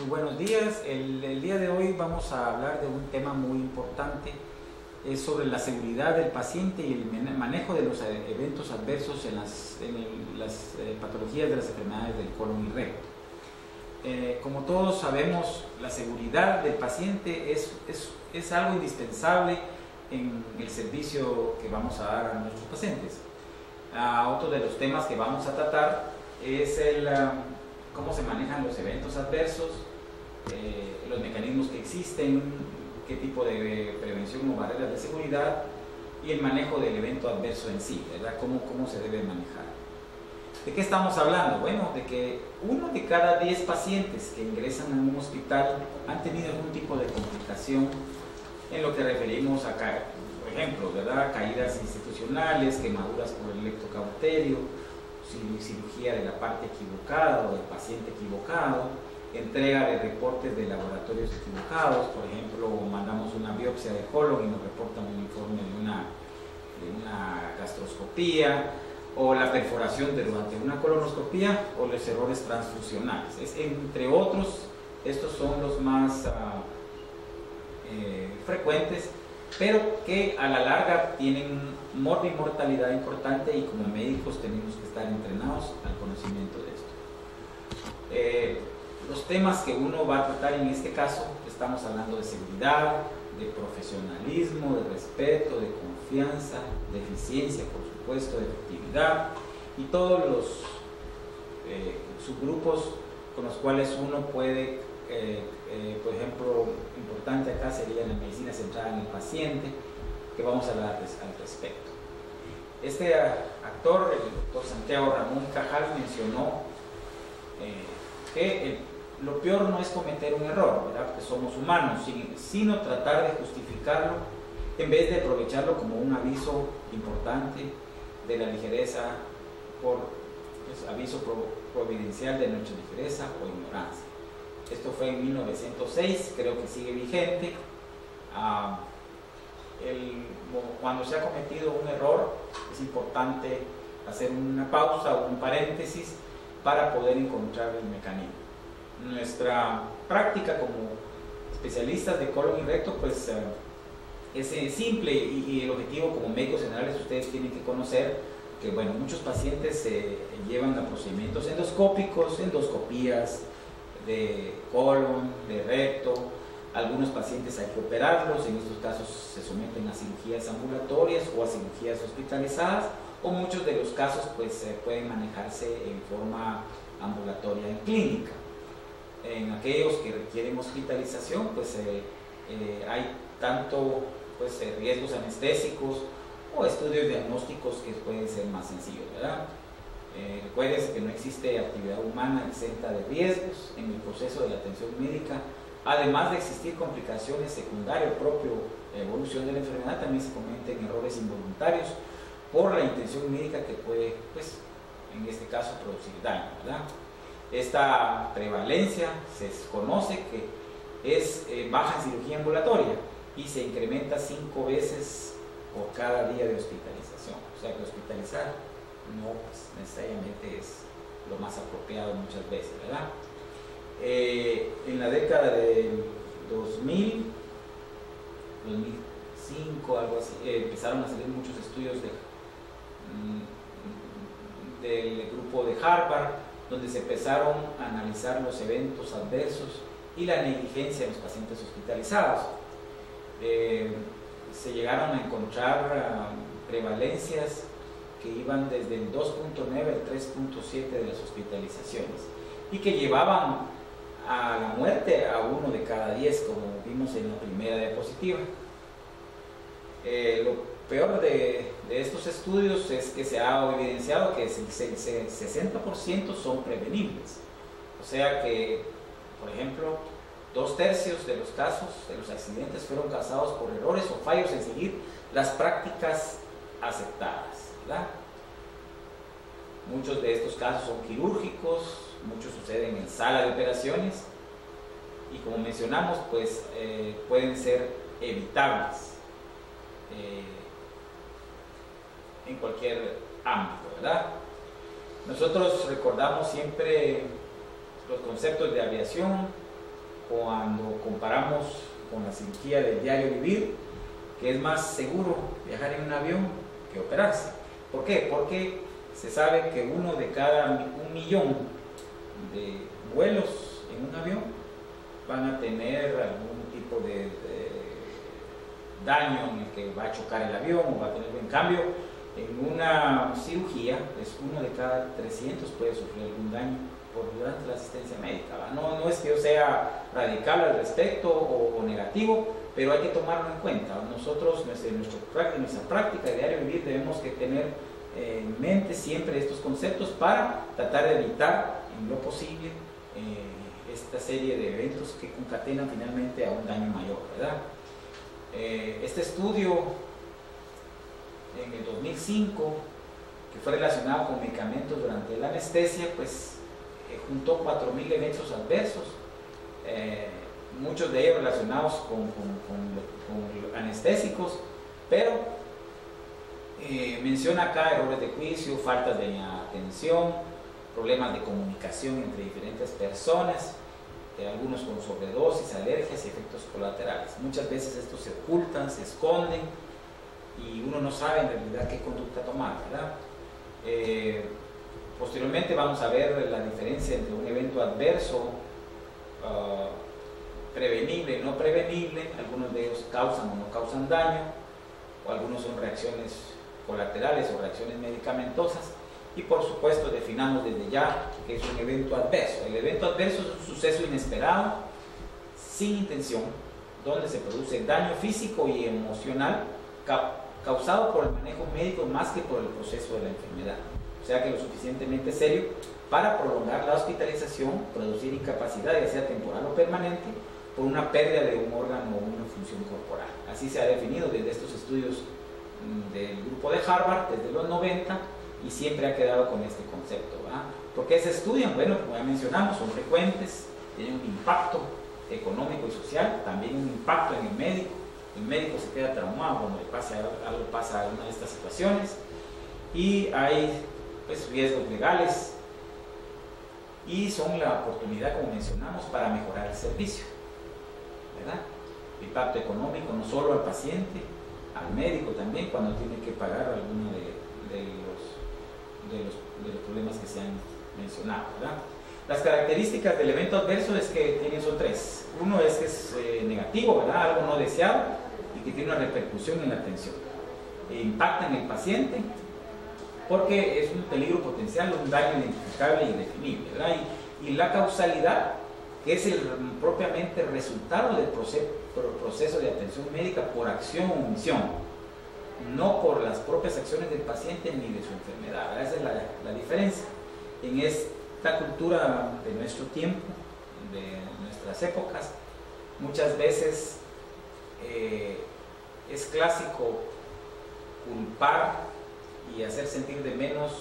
buenos días. El día de hoy vamos a hablar de un tema muy importante, es sobre la seguridad del paciente y el manejo de los eventos adversos en las patologías de las enfermedades del colon y recto. Como todos sabemos, la seguridad del paciente es algo indispensable en el servicio que vamos a dar a nuestros pacientes. Otro de los temas que vamos a tratar es cómo se manejan los eventos adversos, los mecanismos que existen, qué tipo de prevención o barreras de seguridad y el manejo del evento adverso en sí, ¿verdad? Cómo se debe manejar. ¿De qué estamos hablando? Bueno, de que 1 de cada 10 pacientes que ingresan a un hospital han tenido algún tipo de complicación en lo que referimos a, por ejemplo, ¿verdad? Caídas institucionales, quemaduras por el electrocauterio, cirugía de la parte equivocada o del paciente equivocado, entrega de reportes de laboratorios equivocados. Por ejemplo, mandamos una biopsia de colon y nos reportan un informe de una gastroscopía, o la perforación durante una colonoscopía, o los errores transfusionales. Entre otros, estos son los más frecuentes, pero que a la larga tienen mortalidad importante, y como médicos tenemos que estar entrenados al conocimiento de esto. Los temas que uno va a tratar en este caso, estamos hablando de seguridad, de profesionalismo, de respeto, de confianza, de eficiencia, por supuesto, de efectividad, y todos los subgrupos con los cuales uno puede, por ejemplo, importante acá sería la medicina centrada en el paciente, que vamos a hablar al respecto. Este actor, el doctor Santiago Ramón y Cajal, mencionó que lo peor no es cometer un error, ¿verdad? Porque somos humanos, sino tratar de justificarlo en vez de aprovecharlo como un aviso importante de la ligereza, aviso providencial de nuestra ligereza o ignorancia. Esto fue en 1906, creo que sigue vigente. Cuando se ha cometido un error, es importante hacer una pausa o un paréntesis para poder encontrar el mecanismo. Nuestra práctica como especialistas de colon y recto, pues es simple, y el objetivo como médicos generales ustedes tienen que conocer que, bueno, muchos pacientes se llevan a procedimientos endoscópicos, endoscopías de colon, de recto. Algunos pacientes hay que operarlos, en estos casos se someten a cirugías ambulatorias o a cirugías hospitalizadas, o muchos de los casos pues pueden manejarse en forma ambulatoria en clínica. En aquellos que requieren hospitalización, pues hay tanto riesgos anestésicos o estudios diagnósticos que pueden ser más sencillos, ¿verdad? Recuerden que no existe actividad humana exenta de riesgos en el proceso de la atención médica. Además de existir complicaciones secundarias propio evolución de la enfermedad, también se cometen errores involuntarios por la intención médica que puede, pues, en este caso, producir daño, ¿verdad? Esta prevalencia se conoce que es baja en cirugía ambulatoria y se incrementa 5 veces por cada día de hospitalización. O sea que hospitalizar no necesariamente es lo más apropiado muchas veces, ¿verdad? En la década del 2000, 2005, algo así, empezaron a salir muchos estudios del grupo de Harvard, donde se empezaron a analizar los eventos adversos y la negligencia de los pacientes hospitalizados. Se llegaron a encontrar prevalencias que iban desde el 2.9 al 3.7 de las hospitalizaciones, y que llevaban a la muerte a 1 de cada 10, como vimos en la primera diapositiva. Lo peor de estos estudios es que se ha evidenciado que el 60% son prevenibles. O sea que, por ejemplo, 2/3 de los casos de los accidentes fueron causados por errores o fallos en seguir las prácticas aceptadas, ¿verdad? Muchos de estos casos son quirúrgicos, muchos suceden en sala de operaciones, y como mencionamos, pues pueden ser evitables en cualquier ámbito, ¿verdad? Nosotros recordamos siempre los conceptos de aviación, cuando comparamos con la cirugía del diario vivir, que es más seguro viajar en un avión que operarse. ¿Por qué? Porque se sabe que uno de cada 1.000.000 de vuelos en un avión van a tener algún tipo de daño en el que va a chocar el avión o va a tener. En cambio, en una cirugía, pues uno de cada 300 puede sufrir algún daño durante la asistencia médica. No es que yo sea radical al respecto o negativo, pero hay que tomarlo en cuenta. Nosotros, en nuestra práctica de diario vivir, debemos que tener en mente siempre estos conceptos para tratar de evitar en lo posible esta serie de eventos que concatenan finalmente a un daño mayor, ¿verdad? Este estudio en el 2005, que fue relacionado con medicamentos durante la anestesia, pues juntó 4.000 eventos adversos, muchos de ellos relacionados con anestésicos, pero menciona acá errores de juicio, faltas de atención, problemas de comunicación entre diferentes personas, algunos con sobredosis, alergias y efectos colaterales. Muchas veces estos se ocultan, se esconden y uno no sabe en realidad qué conducta tomar, ¿verdad? Posteriormente vamos a ver la diferencia entre un evento adverso prevenible y no prevenible. Algunos de ellos causan o no causan daño, o algunos son reacciones colaterales o reacciones medicamentosas. Y por supuesto definamos desde ya que es un evento adverso. El evento adverso es un suceso inesperado, sin intención, donde se produce daño físico y emocional causado por el manejo médico más que por el proceso de la enfermedad. O sea que lo suficientemente serio para prolongar la hospitalización, producir incapacidad, ya sea temporal o permanente, por una pérdida de un órgano o una función corporal. Así se ha definido desde estos estudios del grupo de Harvard, desde los 90, y siempre ha quedado con este concepto, ¿verdad? ¿Por qué se estudian? Bueno, como ya mencionamos, son frecuentes, tienen un impacto económico y social, también un impacto en el médico. El médico se queda traumado cuando algo pasa en una de estas situaciones, y hay pues riesgos legales, y son la oportunidad, como mencionamos, para mejorar el servicio, ¿verdad? El impacto económico no solo al paciente, al médico también, cuando tiene que pagar alguno de los problemas que se han mencionado, ¿verdad? Las características del evento adverso son tres. Uno es que es negativo, ¿verdad? Algo no deseado y que tiene una repercusión en la atención. Impacta en el paciente porque es un peligro potencial, un daño identificable y definible, ¿verdad? Y la causalidad, que es propiamente el resultado del proceso de atención médica por acción o omisión, no por las propias acciones del paciente ni de su enfermedad, ¿verdad? Esa es la diferencia. En esta cultura de nuestro tiempo, de nuestras épocas, muchas veces es clásico culpar y hacer sentir de menos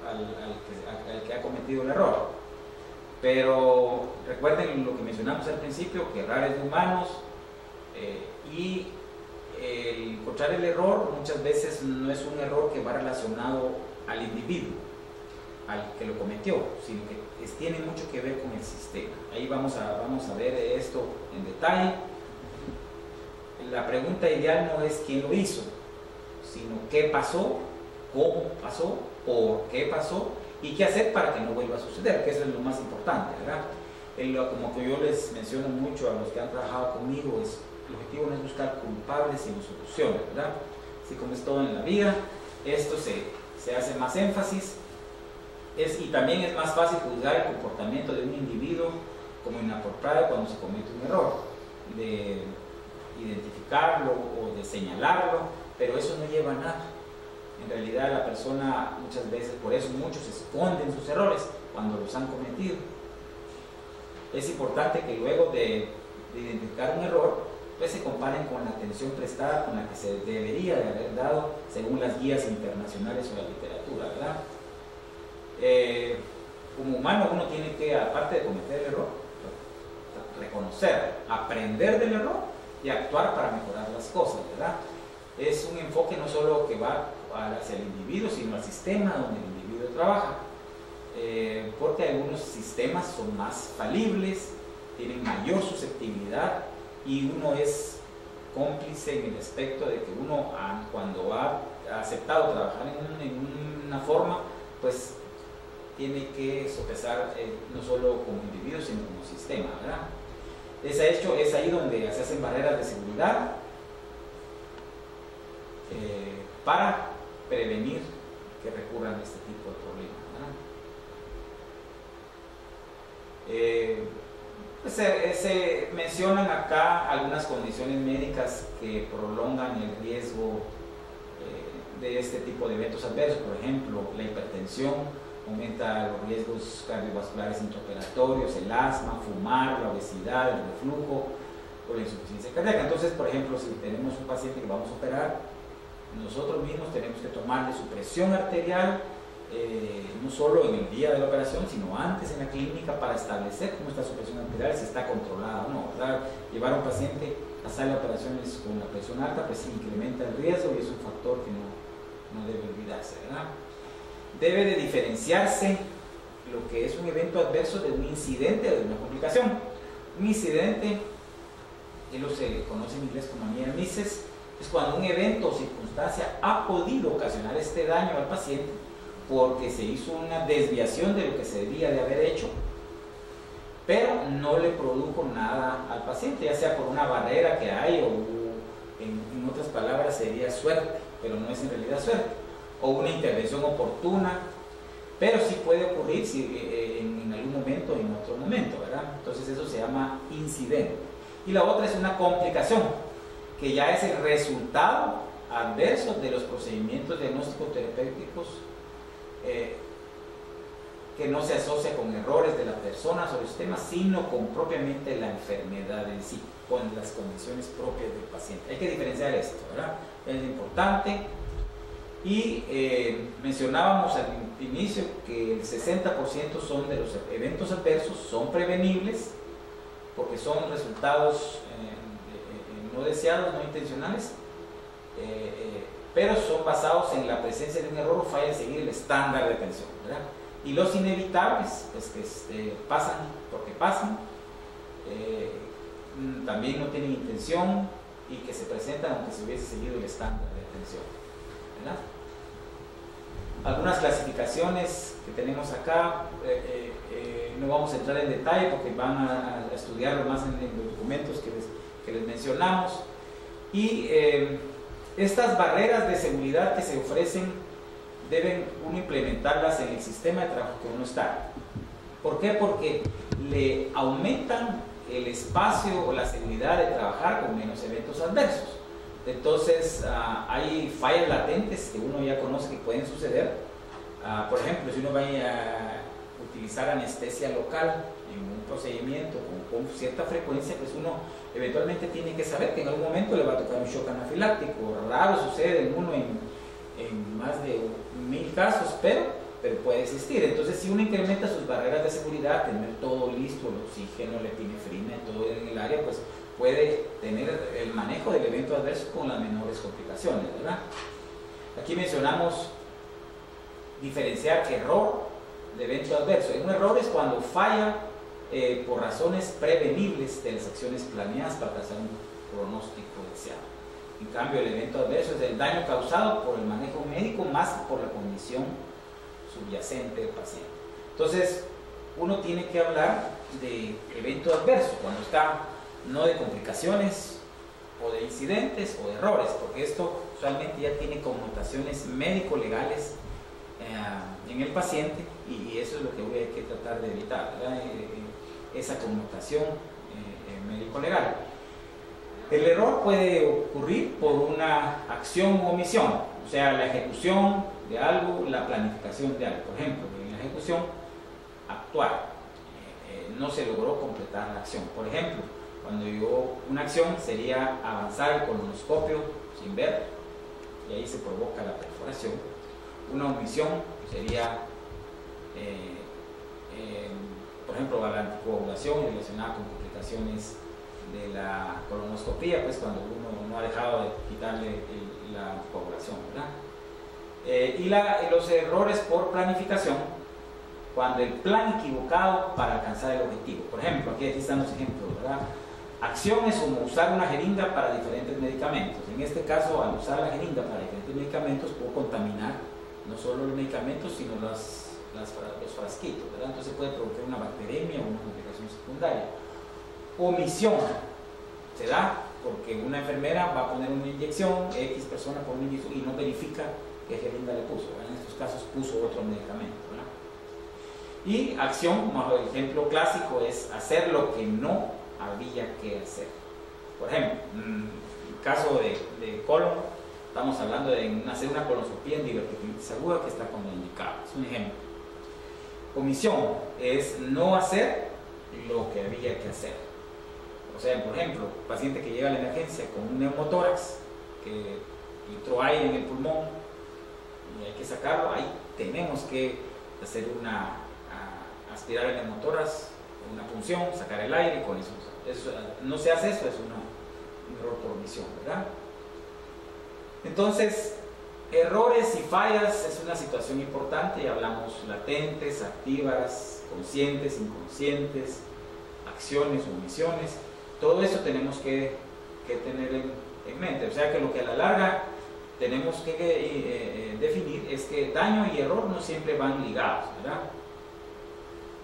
al que ha cometido el error. Pero recuerden lo que mencionamos al principio, que errar es de humanos, y el encontrar el error muchas veces no es un error que va relacionado al individuo, al que lo cometió, sino que tiene mucho que ver con el sistema. Ahí vamos a ver esto en detalle. La pregunta ideal no es quién lo hizo, sino qué pasó, cómo pasó, por qué pasó y qué hacer para que no vuelva a suceder, que eso es lo más importante, ¿verdad? Como que yo les menciono mucho a los que han trabajado conmigo, el objetivo no es buscar culpables sino soluciones, ¿verdad? Así como es todo en la vida, esto se hace más énfasis, y también es más fácil juzgar el comportamiento de un individuo como inapropiado cuando se comete un error, de identificarlo o de señalarlo, pero eso no lleva a nada. En realidad la persona muchas veces, por eso muchos esconden sus errores cuando los han cometido. Es importante que luego de identificar un error, pues se comparen con la atención prestada con la que se debería de haber dado según las guías internacionales o la literatura, ¿verdad? Como humano uno tiene que, aparte de cometer el error, reconocer, aprender del error y actuar para mejorar las cosas, ¿verdad? Es un enfoque no solo que va hacia el individuo, sino al sistema donde el individuo trabaja, porque algunos sistemas son más falibles tienen mayor susceptibilidad y uno es cómplice en el aspecto de que uno cuando ha aceptado trabajar en una forma, pues tiene que sopesar no solo como individuo sino como sistema, ¿verdad? Es ahí donde se hacen barreras de seguridad para prevenir que recurran a este tipo de problemas, ¿verdad? Se mencionan acá algunas condiciones médicas que prolongan el riesgo de este tipo de eventos adversos. Por ejemplo, la hipertensión aumenta los riesgos cardiovasculares intraoperatorios, el asma, fumar, la obesidad, el reflujo o la insuficiencia cardíaca. Entonces, por ejemplo, si tenemos un paciente que vamos a operar, nosotros mismos tenemos que tomarle su presión arterial, no solo en el día de la operación, sino antes en la clínica, para establecer cómo está su presión arterial, si está controlada o no, ¿verdad? Llevar a un paciente a sala de operaciones con la presión alta, pues sí incrementa el riesgo y es un factor que no debe olvidarse, ¿verdad? Debe de diferenciarse lo que es un evento adverso de un incidente o de una complicación. Un incidente, se conoce en inglés como near misses, es cuando un evento o circunstancia ha podido ocasionar este daño al paciente porque se hizo una desviación de lo que se debía de haber hecho, pero no le produjo nada al paciente, ya sea por una barrera que hay o en otras palabras sería suerte, pero no es en realidad suerte, o una intervención oportuna, pero sí puede ocurrir en algún momento o en otro momento, ¿verdad? Entonces eso se llama incidente. Y la otra es una complicación, que ya es el resultado adverso de los procedimientos diagnósticos terapéuticos, que no se asocia con errores de la persona o del sistema, sino con propiamente la enfermedad en sí, con las condiciones propias del paciente. Hay que diferenciar esto, ¿verdad? Es importante. Y mencionábamos al inicio que el 60% son de los eventos adversos, son prevenibles, porque son resultados no deseados, no intencionales, pero son basados en la presencia de un error o falla en seguir el estándar de atención, ¿verdad? Y los inevitables, pues que pasan porque pasan, también no tienen intención y que se presentan aunque se hubiese seguido el estándar de atención, ¿verdad? Algunas clasificaciones que tenemos acá, no vamos a entrar en detalle porque van a estudiarlo más en los documentos que les mencionamos. Y estas barreras de seguridad que se ofrecen deben uno implementarlas en el sistema de trabajo que uno está. ¿Por qué? Porque le aumentan el espacio o la seguridad de trabajar con menos eventos adversos. Entonces hay fallas latentes que uno ya conoce que pueden suceder. Por ejemplo, si uno va a utilizar anestesia local en un procedimiento con cierta frecuencia, pues uno eventualmente tiene que saber que en algún momento le va a tocar un shock anafiláctico. Raro sucede en uno en más de 1000 casos, pero puede existir. Entonces, si uno incrementa sus barreras de seguridad, tener todo listo, el oxígeno, la epinefrina, todo en el área, pues puede tener el manejo del evento adverso con las menores complicaciones, ¿verdad? Aquí mencionamos diferenciar error de evento adverso. Un error es cuando falla por razones prevenibles de las acciones planeadas para alcanzar un pronóstico deseado. En cambio, el evento adverso es el daño causado por el manejo médico más por la condición subyacente del paciente. Entonces, uno tiene que hablar de evento adverso cuando está no de complicaciones o de incidentes o de errores, porque esto usualmente ya tiene connotaciones médico-legales en el paciente y eso es lo que hay que tratar de evitar, ¿verdad? Esa connotación médico-legal. El error puede ocurrir por una acción u omisión, o sea, la ejecución de algo, la planificación de algo. Por ejemplo, en la ejecución, actuar, no se logró completar la acción. Por ejemplo, cuando una acción sería avanzar el colonoscopio sin ver, y ahí se provoca la perforación. Una omisión sería, por ejemplo, la anticoagulación relacionada con complicaciones de la colonoscopía, pues cuando uno no ha dejado de quitarle la anticoagulación, ¿verdad? Y los errores por planificación cuando el plan equivocado para alcanzar el objetivo. Por ejemplo, aquí están los ejemplos, ¿verdad? Acciones como usar una jeringa para diferentes medicamentos. En este caso, al usar la jeringa para diferentes medicamentos, puedo contaminar no solo los medicamentos, sino los frasquitos, ¿verdad? Entonces puede provocar una bacteremia o una complicación secundaria. Omisión se da porque una enfermera va a poner una inyección, X persona pone una inyección y no verifica qué jeringa le puso, ¿verdad? En estos casos puso otro medicamento, ¿verdad? Y acción, como el ejemplo clásico, es hacer lo que no había que hacer. Por ejemplo, en el caso de colon, estamos hablando de hacer una colonoscopia en diverticulitis aguda que está contraindicada. Es un ejemplo. Omisión es no hacer lo que había que hacer. O sea, por ejemplo, paciente que llega a la emergencia con un neumotórax, que entró aire en el pulmón y hay que sacarlo, ahí tenemos que hacer aspirar el neumotórax, una punción, sacar el aire, con eso no se hace, eso es un error por omisión, ¿verdad? Entonces, errores y fallas es una situación importante, y hablamos latentes, activas, conscientes, inconscientes, acciones, omisiones. Todo eso tenemos que tener en mente. O sea que lo que a la larga tenemos que definir es que daño y error no siempre van ligados, ¿verdad?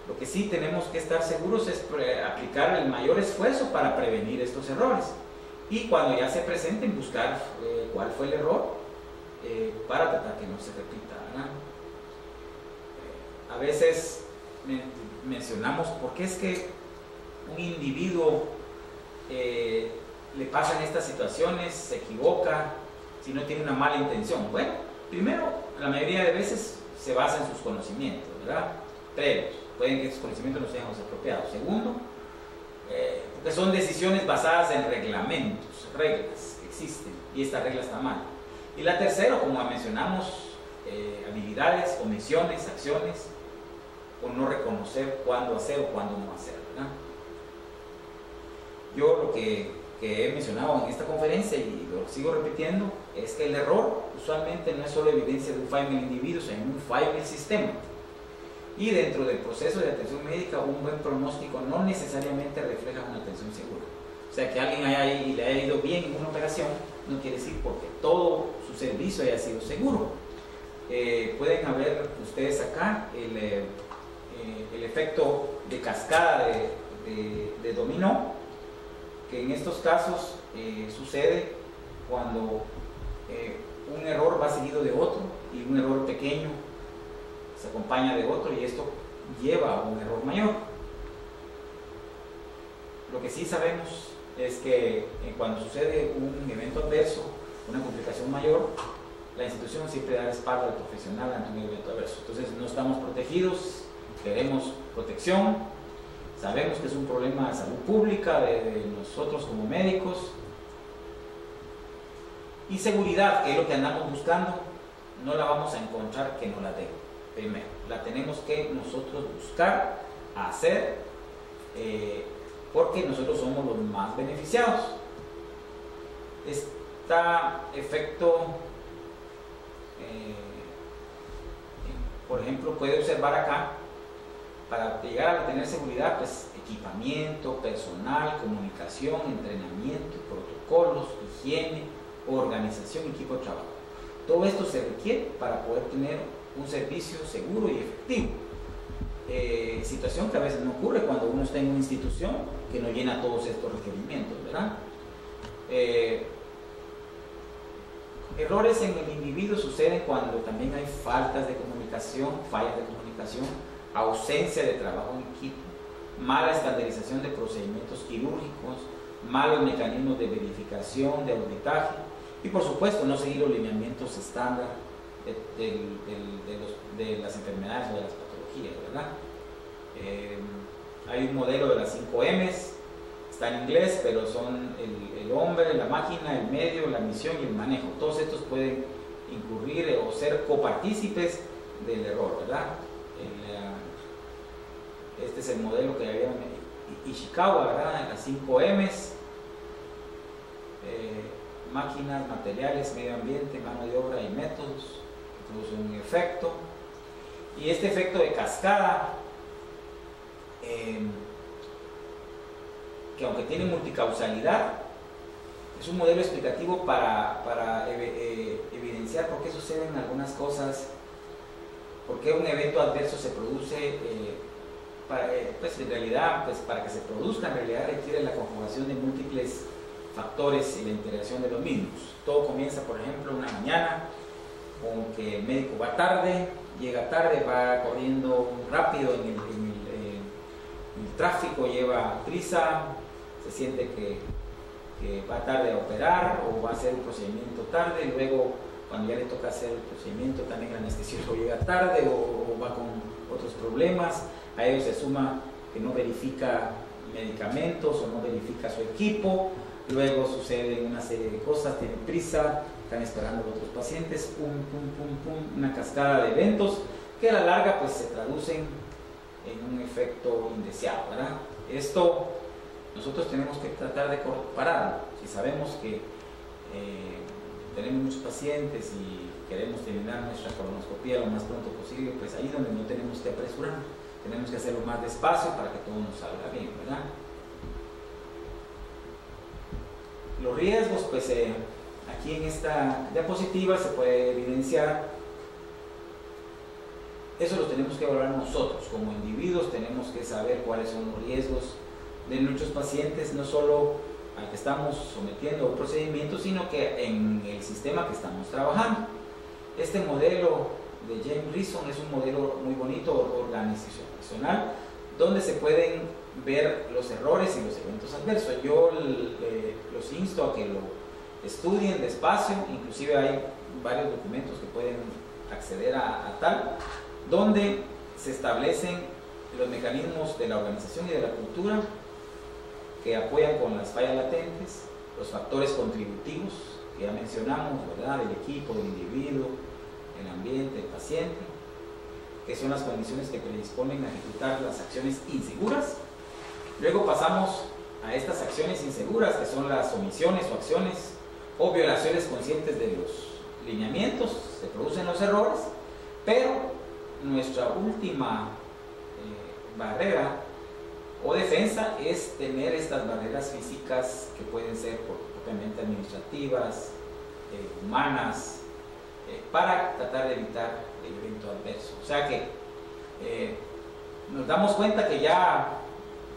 Lo que sí tenemos que estar seguros es aplicar el mayor esfuerzo para prevenir estos errores. Y cuando ya se presenten, buscar cuál fue el error para tratar que no se repita, ¿verdad? A veces mencionamos por qué es que un individuo le pasan estas situaciones, se equivoca, si no tiene una mala intención. Bueno, primero, la mayoría de veces se basa en sus conocimientos, ¿verdad? Previos. Pueden que esos conocimientos no sean los apropiados. Segundo, porque son decisiones basadas en reglamentos, reglas que existen, y esta regla está mal. Y la tercera, como mencionamos, habilidades, omisiones, acciones, o no reconocer cuándo hacer o cuándo no hacer, ¿verdad? Yo lo que he mencionado en esta conferencia, y lo sigo repitiendo, es que el error usualmente no es solo evidencia de un fallo en el individuo, sino un fallo en el sistema. Y dentro del proceso de atención médica, un buen pronóstico no necesariamente refleja una atención segura. O sea, que alguien le haya ido bien en una operación no quiere decir porque todo su servicio haya sido seguro. Pueden ver ustedes acá el efecto de cascada de dominó, que en estos casos sucede cuando un error va seguido de otro, y un error pequeño se acompaña de otro, y esto lleva a un error mayor. Lo que sí sabemos es que cuando sucede un evento adverso, una complicación mayor, la institución siempre da respaldo al profesional ante un evento adverso. Entonces no estamos protegidos, queremos protección, sabemos que es un problema de salud pública de nosotros como médicos, y seguridad, que es lo que andamos buscando, no la vamos a encontrar que no la dé. Primero, la tenemos que nosotros buscar, hacer, porque nosotros somos los más beneficiados. Este efecto, por ejemplo, puede observar acá, para llegar a tener seguridad, pues equipamiento, personal, comunicación, entrenamiento, protocolos, higiene, organización, equipo de trabajo. Todo esto se requiere para poder tener un servicio seguro y efectivo. Situación que a veces no ocurre cuando uno está en una institución que no llena todos estos requerimientos, ¿verdad? Errores en el individuo suceden cuando también hay faltas de comunicación, fallas de comunicación, ausencia de trabajo en equipo, mala estandarización de procedimientos quirúrgicos, malos mecanismos de verificación, de auditaje, y por supuesto no seguir los lineamientos estándar de las enfermedades o de las patologías, ¿verdad? Hay un modelo de las 5 M's, está en inglés, pero son el hombre, la máquina, el medio, la misión y el manejo. Todos estos pueden incurrir o ser copartícipes del error, ¿verdad? Este es el modelo que había en Ishikawa, ¿verdad? Las 5 M's, máquinas, materiales, medio ambiente, mano de obra y métodos, que producen un efecto. Y este efecto de cascada, que aunque tiene multicausalidad, es un modelo explicativo para evidenciar por qué suceden algunas cosas, por qué un evento adverso se produce. Pues en realidad, pues para que se produzca, en realidad requiere la conjugación de múltiples factores y la integración de los mismos. Todo comienza, por ejemplo, una mañana con que el médico va tarde, llega tarde, va corriendo rápido en el tráfico, lleva prisa, se siente que va tarde a operar o va a hacer un procedimiento tarde, luego cuando ya le toca hacer el procedimiento también el anestesiólogo llega tarde o va con otros problemas. A ello se suma que no verifica medicamentos o no verifica su equipo, luego sucede una serie de cosas, tienen prisa, están esperando a otros pacientes, pum, pum, pum, pum, una cascada de eventos que a la larga pues se traducen en un efecto indeseado, ¿verdad? Esto nosotros tenemos que tratar de pararlo. Si sabemos que tenemos muchos pacientes y queremos terminar nuestra colonoscopia lo más pronto posible, pues ahí es donde no tenemos que apresurar. Tenemos que hacerlo más despacio para que todo nos salga bien, ¿verdad? Los riesgos, pues aquí en esta diapositiva se puede evidenciar. Eso lo tenemos que evaluar nosotros, como individuos tenemos que saber cuáles son los riesgos de nuestros pacientes, no solo al que estamos sometiendo a un procedimiento, sino que en el sistema que estamos trabajando. Este modelo de James Rison es un modelo muy bonito, organizacional, donde se pueden ver los errores y los eventos adversos. Yo los insto a que lo estudien despacio, inclusive hay varios documentos que pueden acceder a tal, donde se establecen los mecanismos de la organización y de la cultura que apoyan con las fallas latentes, los factores contributivos que ya mencionamos, ¿verdad? Del equipo, del individuo, el ambiente, el paciente, que son las condiciones que predisponen a ejecutar las acciones inseguras. Luego pasamos a estas acciones inseguras, que son las omisiones o acciones o violaciones conscientes de los lineamientos, se producen los errores, pero nuestra última barrera o defensa es tener estas barreras físicas que pueden ser propiamente administrativas, humanas, para tratar de evitar el evento adverso. O sea que nos damos cuenta que ya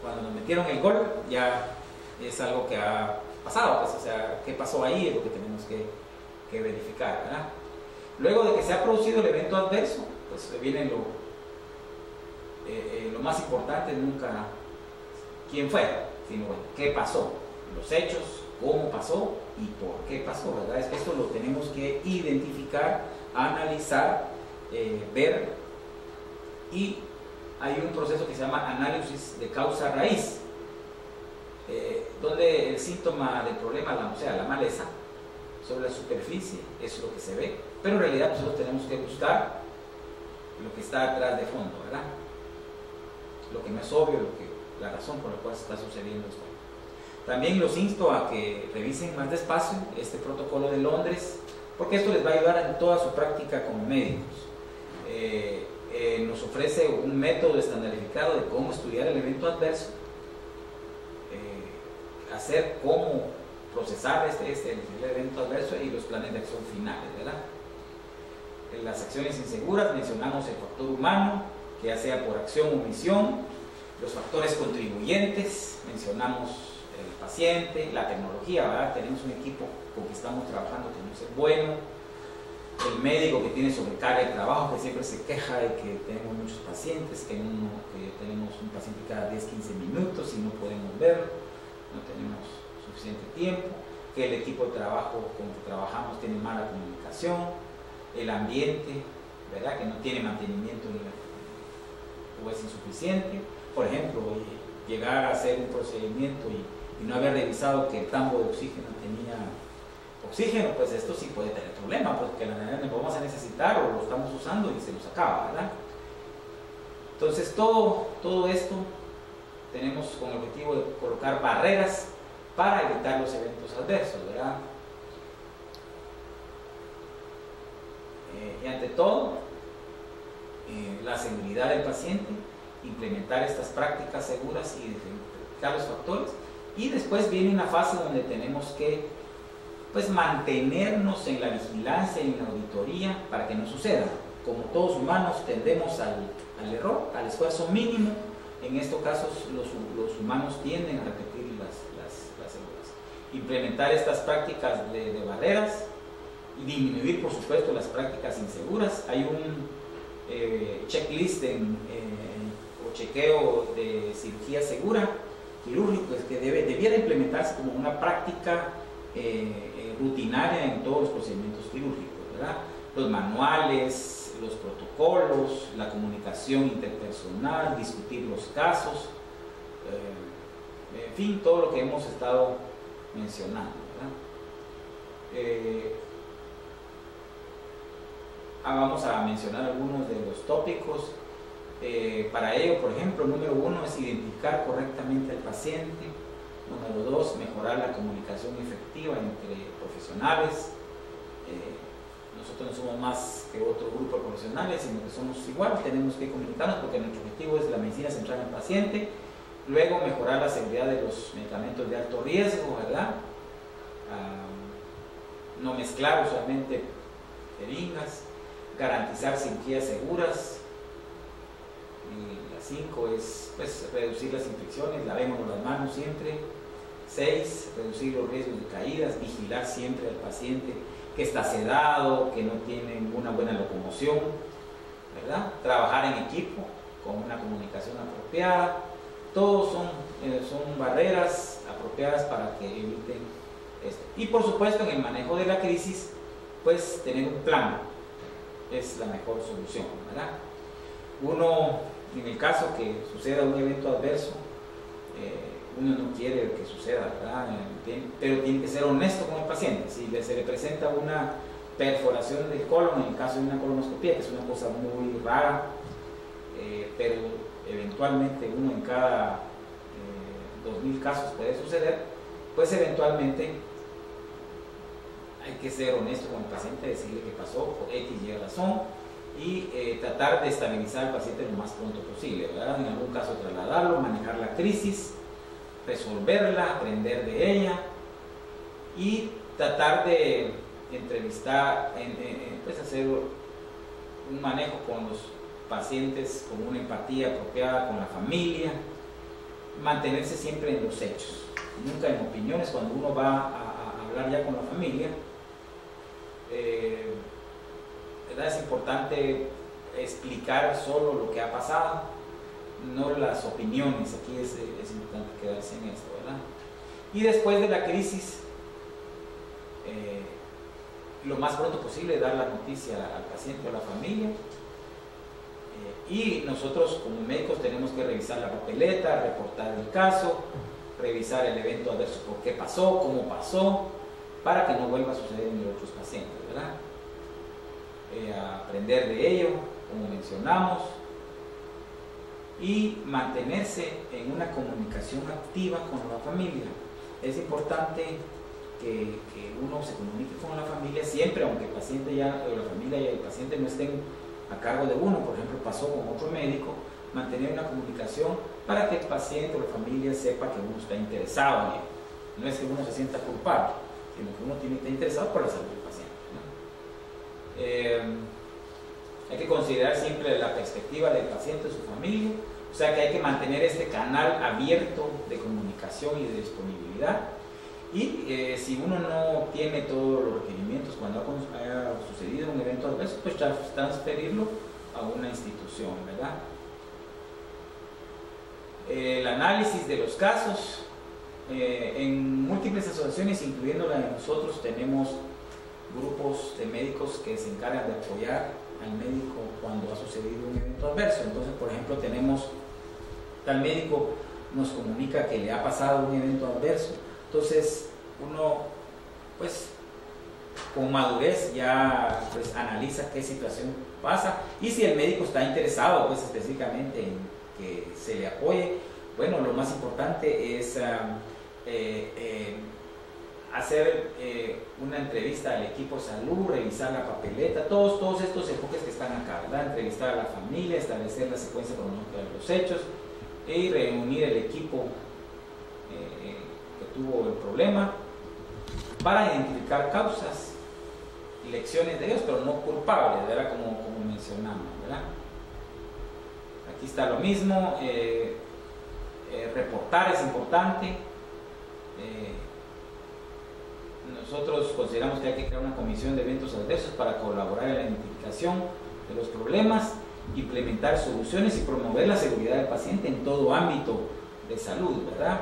cuando nos metieron el gol ya es algo que ha pasado, pues, o sea, qué pasó ahí es lo que tenemos que verificar, ¿verdad? Luego de que se ha producido el evento adverso, pues viene lo más importante, nunca quién fue, sino qué pasó, los hechos, cómo pasó y por qué pasó, ¿verdad? Esto lo tenemos que identificar, analizar, ver, y hay un proceso que se llama análisis de causa raíz, donde el síntoma del problema, o sea, la maleza sobre la superficie es lo que se ve, pero en realidad nosotros tenemos que buscar lo que está atrás de fondo, ¿verdad? Lo que no es obvio, la razón por la cual está sucediendo esto. También los insto a que revisen más despacio este protocolo de Londres, porque esto les va a ayudar en toda su práctica como médicos. Nos ofrece un método estandarizado de cómo estudiar el evento adverso, hacer cómo procesar el evento adverso y los planes de acción finales, ¿verdad? En las acciones inseguras mencionamos el factor humano, que ya sea por acción o omisión, los factores contribuyentes, mencionamos el paciente, la tecnología, ¿verdad? Tenemos un equipo con que estamos trabajando que no es bueno, el médico que tiene sobrecarga de trabajo, que siempre se queja de que tenemos muchos pacientes, que tenemos un paciente cada 10-15 minutos y no podemos verlo, no tenemos suficiente tiempo, que el equipo de trabajo con que trabajamos tiene mala comunicación, el ambiente, ¿verdad? Que no tiene mantenimiento o es insuficiente. Por ejemplo, llegar a hacer un procedimiento y no haber revisado que el tambo de oxígeno tenía oxígeno, pues esto sí puede tener problemas, porque la realidad lo vamos a necesitar o lo estamos usando y se nos acaba, ¿verdad? Entonces todo esto tenemos con el objetivo de colocar barreras para evitar los eventos adversos, ¿verdad? Y ante todo, la seguridad del paciente, implementar estas prácticas seguras y identificar los factores. Y después viene una fase donde tenemos que pues mantenernos en la vigilancia y en la auditoría para que no suceda. Como todos humanos tendemos al error, al esfuerzo mínimo. En estos casos los humanos tienden a repetir las errores. Implementar estas prácticas de barreras y disminuir, por supuesto, las prácticas inseguras. Hay un checklist o chequeo de cirugía segura quirúrgico que debiera implementarse como una práctica rutinaria en todos los procedimientos quirúrgicos, ¿verdad? Los manuales, los protocolos, la comunicación interpersonal, discutir los casos, en fin, todo lo que hemos estado mencionando, ¿verdad? Vamos a mencionar algunos de los tópicos. Para ello, por ejemplo, número 1 es identificar correctamente al paciente. Número 2, mejorar la comunicación efectiva entre profesionales. Nosotros no somos más que otro grupo de profesionales, sino que somos igual, tenemos que comunicarnos porque nuestro objetivo es la medicina centrada en el paciente. Luego, mejorar la seguridad de los medicamentos de alto riesgo, ¿verdad? No mezclar usualmente jeringas, garantizar cirugías seguras. Y la 5 es pues, reducir las infecciones, lavémonos las manos siempre. 6, reducir los riesgos de caídas, vigilar siempre al paciente que está sedado, que no tiene una buena locomoción, ¿verdad? Trabajar en equipo con una comunicación apropiada. Todos son barreras apropiadas para que eviten esto. Y por supuesto, en el manejo de la crisis, pues tener un plan es la mejor solución, ¿verdad? Uno, en el caso que suceda un evento adverso, uno no quiere que suceda, ¿verdad? Pero tiene que ser honesto con el paciente. Si se le presenta una perforación del colon, en el caso de una colonoscopia, que es una cosa muy rara, pero eventualmente uno en cada 2000 casos puede suceder, pues eventualmente hay que ser honesto con el paciente, decirle que pasó por X y razón y tratar de estabilizar al paciente lo más pronto posible, ¿verdad? En algún caso trasladarlo, manejar la crisis, resolverla, aprender de ella y tratar de entrevistar, pues hacer un manejo con los pacientes con una empatía apropiada con la familia, mantenerse siempre en los hechos, nunca en opiniones. Cuando uno va a hablar ya con la familia, ¿verdad? Es importante explicar solo lo que ha pasado, no las opiniones. Aquí es importante quedarse en esto, ¿verdad? Y después de la crisis, lo más pronto posible dar la noticia al paciente o a la familia. Y nosotros como médicos tenemos que revisar la papeleta, reportar el caso, revisar el evento adverso, por qué pasó, cómo pasó, para que no vuelva a suceder en otros pacientes, ¿verdad? Aprender de ello, como mencionamos, y mantenerse en una comunicación activa con la familia. Es importante que uno se comunique con la familia siempre, aunque el paciente ya, o la familia y el paciente no estén a cargo de uno. Por ejemplo, pasó con otro médico, mantener una comunicación para que el paciente o la familia sepa que uno está interesado en él. No es que uno se sienta culpable, sino que uno tiene que estar interesado por la salud del paciente, ¿no? Hay que considerar siempre la perspectiva del paciente y su familia, o sea que hay que mantener este canal abierto de comunicación y de disponibilidad. Y si uno no tiene todos los requerimientos cuando haya sucedido un evento adverso, pues transferirlo a una institución, ¿verdad? El análisis de los casos. En múltiples asociaciones, incluyendo la de nosotros, tenemos grupos de médicos que se encargan de apoyar al médico cuando ha sucedido un evento adverso. Entonces, por ejemplo, tenemos, tal médico nos comunica que le ha pasado un evento adverso. Entonces, uno, pues, con madurez ya pues, analiza qué situación pasa, y si el médico está interesado, pues, específicamente en que se le apoye, bueno, lo más importante es hacer una entrevista al equipo de salud, revisar la papeleta, todos estos enfoques que están acá, ¿verdad? Entrevistar a la familia, establecer la secuencia cronológica de los hechos y reunir el equipo que tuvo el problema para identificar causas y lecciones de ellos, pero no culpables, ¿verdad? Como mencionamos, ¿verdad? Aquí está lo mismo, reportar es importante. Nosotros consideramos que hay que crear una comisión de eventos adversos para colaborar en la identificación de los problemas, implementar soluciones y promover la seguridad del paciente en todo ámbito de salud, ¿verdad?